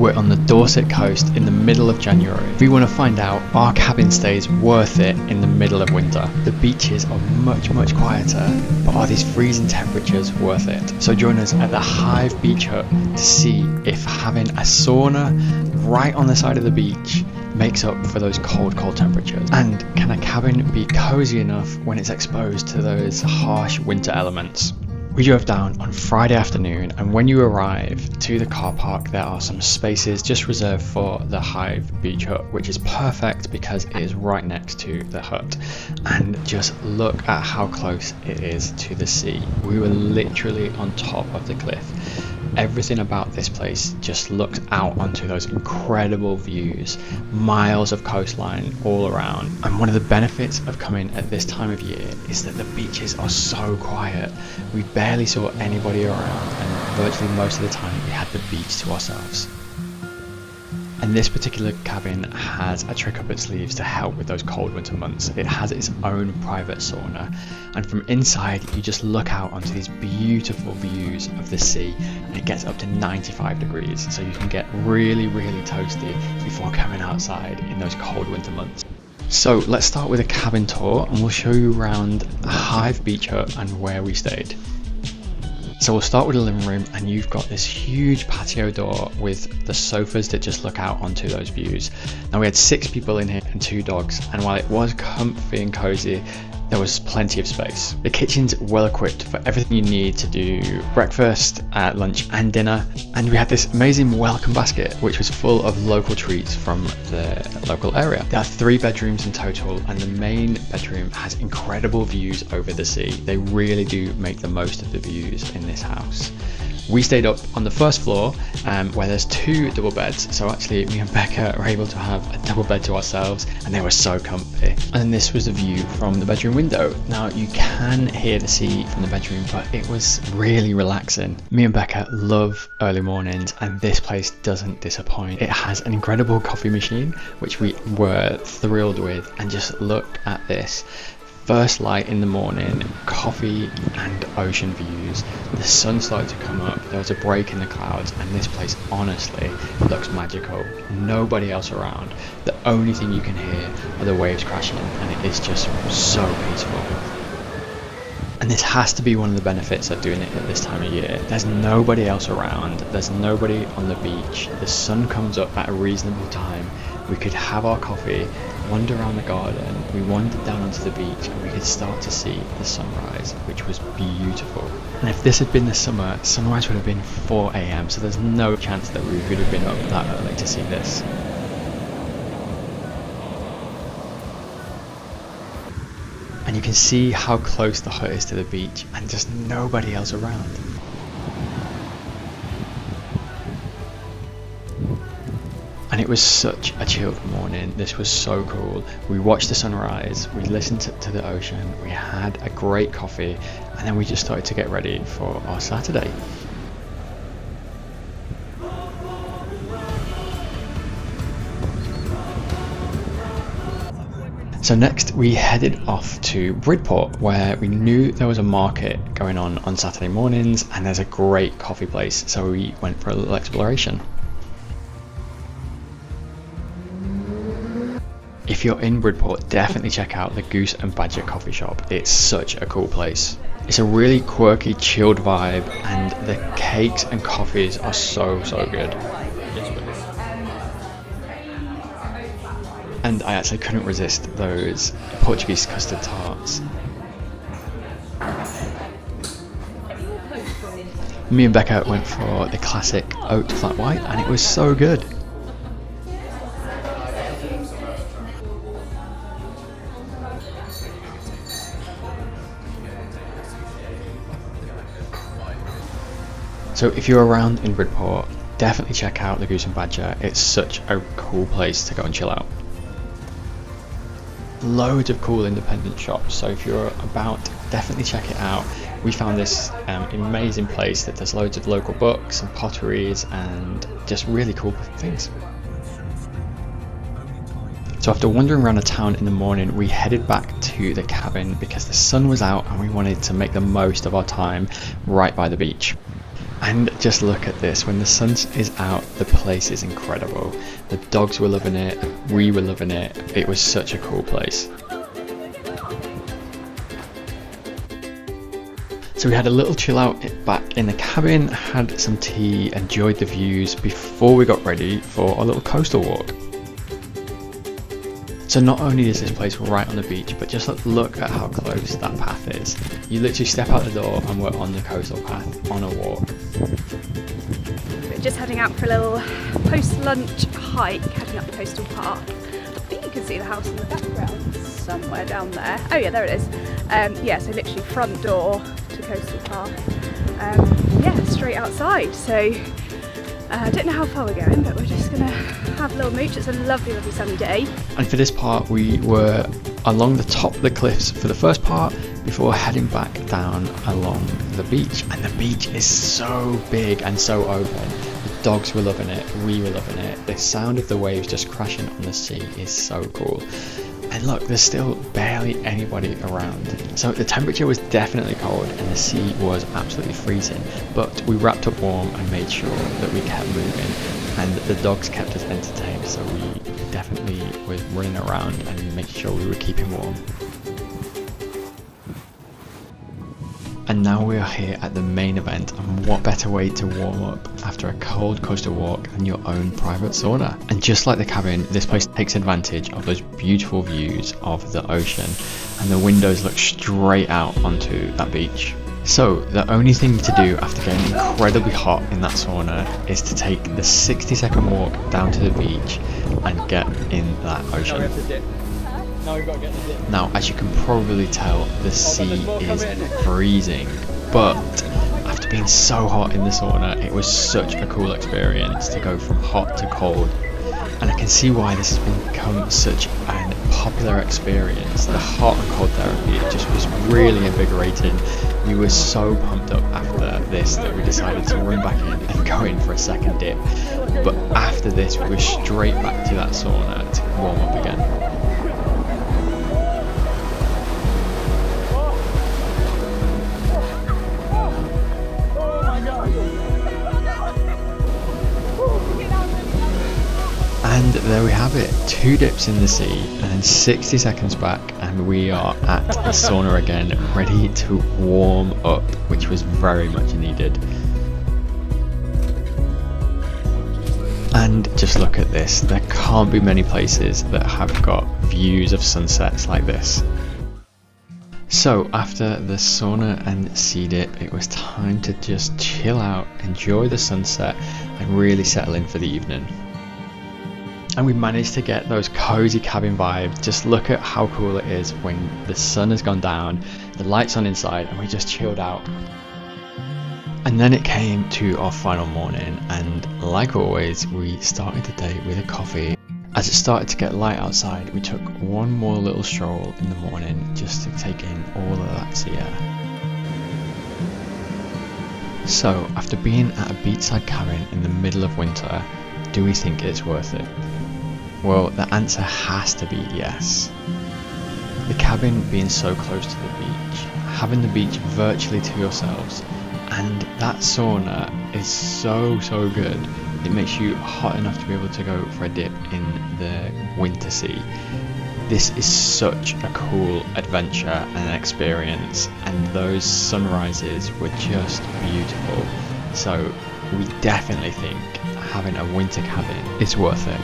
We're on the Dorset coast in the middle of January. We want to find out, are cabin stays worth it in the middle of winter? The beaches are much quieter, but are these freezing temperatures worth it? So join us at the Hive Beach Hub to see if having a sauna right on the side of the beach makes up for those cold temperatures. And can a cabin be cozy enough when it's exposed to those harsh winter elements? We drove down on Friday afternoon, and when you arrive to the car park, there are some spaces just reserved for the Hive Beach Hut, which is perfect because it is right next to the hut. And just look at how close it is to the sea. We were literally on top of the cliff. Everything about this place just looked out onto those incredible views, miles of coastline all around. And one of the benefits of coming at this time of year is that the beaches are so quiet. We barely saw anybody around, and virtually most of the time we had the beach to ourselves. And this particular cabin has a trick up its sleeves to help with those cold winter months. It has its own private sauna, and from inside you just look out onto these beautiful views of the sea, and it gets up to 95 degrees, so you can get really toasty before coming outside in those cold winter months. So let's start with a cabin tour, and we'll show you around Hive Beach Hut and where we stayed. So we'll start with the living room, and you've got this huge patio door with the sofas that just look out onto those views. Now we had 6 people in here and 2 dogs, and while it was comfy and cozy, there was plenty of space. The kitchen's well equipped for everything you need to do breakfast, lunch and dinner. And we had this amazing welcome basket which was full of local treats from the local area. There are 3 bedrooms in total, and the main bedroom has incredible views over the sea. They really do make the most of the views in this house. We stayed up on the first floor where there's 2 double beds, so actually me and Becca were able to have a double bed to ourselves, and they were so comfy. And this was the view from the bedroom window. Now you can hear the sea from the bedroom, but it was really relaxing. Me and Becca love early mornings, and this place doesn't disappoint. It has an incredible coffee machine which we were thrilled with, and just look at this. First light in the morning, coffee and ocean views. The sun started to come up, there was a break in the clouds, and this place honestly looks magical. Nobody else around. The only thing you can hear are the waves crashing, and it is just so peaceful. And this has to be one of the benefits of doing it at this time of year. There's nobody else around, there's nobody on the beach, the sun comes up at a reasonable time. We could have our coffee, wander around the garden. We wandered down onto the beach, and we could start to see the sunrise, which was beautiful. And if this had been the summer, sunrise would have been 4 AM, so there's no chance that we would have been up that early to see this. And you can see how close the hut is to the beach, and just nobody else around. And it was such a chilled morning. This was so cool. We watched the sunrise, we listened to the ocean, we had a great coffee, and then we just started to get ready for our Saturday. So next we headed off to Bridport, where we knew there was a market going on Saturday mornings, and there's a great coffee place, so we went for a little exploration. If you're in Bridport, definitely check out the Goose Badger coffee shop. It's such a cool place. It's a really quirky, chilled vibe, and the cakes and coffees are so good. And I actually couldn't resist those Portuguese custard tarts. Me and Becca went for the classic oat flat white, and it was so good. So if you're around in Bridport, definitely check out the Goose Badger. It's such a cool place to go and chill out. Loads of cool independent shops, so if you're about, definitely check it out. We found this amazing place that does loads of local books and potteries and just really cool things. So after wandering around the town in the morning, we headed back to the cabin because the sun was out and we wanted to make the most of our time right by the beach. And just look at this, when the sun is out, the place is incredible. The dogs were loving it, we were loving it, it was such a cool place. So we had a little chill out back in the cabin, had some tea, enjoyed the views before we got ready for a little coastal walk. So not only is this place right on the beach, but just look at how close that path is. You literally step out the door and we're on the coastal path on a walk. We're just heading out for a little post-lunch hike, heading up the coastal path. I think you can see the house in the background, somewhere down there. Oh yeah, there it is. Yeah, so literally front door to coastal path. Yeah, straight outside. So I don't know how far we're going, but we're just gonna have a little mooch. It's a lovely, lovely sunny day. And for this part, we were along the top of the cliffs for the first part before heading back down along the beach. And the beach is so big and so open. The dogs were loving it, we were loving it. The sound of the waves just crashing on the sea is so cool. And look, there's still barely anybody around. So the temperature was definitely cold and the sea was absolutely freezing, but we wrapped up warm and made sure that we kept moving, and the dogs kept us entertained, so we definitely were running around and making sure we were keeping warm. And now we are here at the main event, and what better way to warm up after a cold coastal walk than your own private sauna. And just like the cabin, this place takes advantage of those beautiful views of the ocean, and the windows look straight out onto that beach. So the only thing to do after getting incredibly hot in that sauna is to take the 60-second walk down to the beach and get in that ocean. Now, as you can probably tell, the sea is freezing, but after being so hot in the sauna, it was such a cool experience to go from hot to cold, and I can see why this has become such a popular experience. The hot and cold therapy, it just was really invigorating. We were so pumped up after this that we decided to run back in and go in for a second dip, but after this we were straight back to that sauna to warm up again. And there we have it, 2 dips in the sea and then 60 seconds back, and we are at the sauna again, ready to warm up, which was very much needed. And just look at this, there can't be many places that have got views of sunsets like this. So after the sauna and sea dip, it was time to just chill out, enjoy the sunset and really settle in for the evening. And we managed to get those cozy cabin vibes. Just look at how cool it is when the sun has gone down, the lights on inside, and we just chilled out. And then it came to our final morning, and like always, we started the day with a coffee. As it started to get light outside, we took one more little stroll in the morning just to take in all of that sea air. So after being at a beachside cabin in the middle of winter, do we think it's worth it? Well, the answer has to be yes. The cabin being so close to the beach, having the beach virtually to yourselves, and that sauna is so good. It makes you hot enough to be able to go for a dip in the winter sea. This is such a cool adventure and experience, and those sunrises were just beautiful. So we definitely think having a winter cabin is worth it.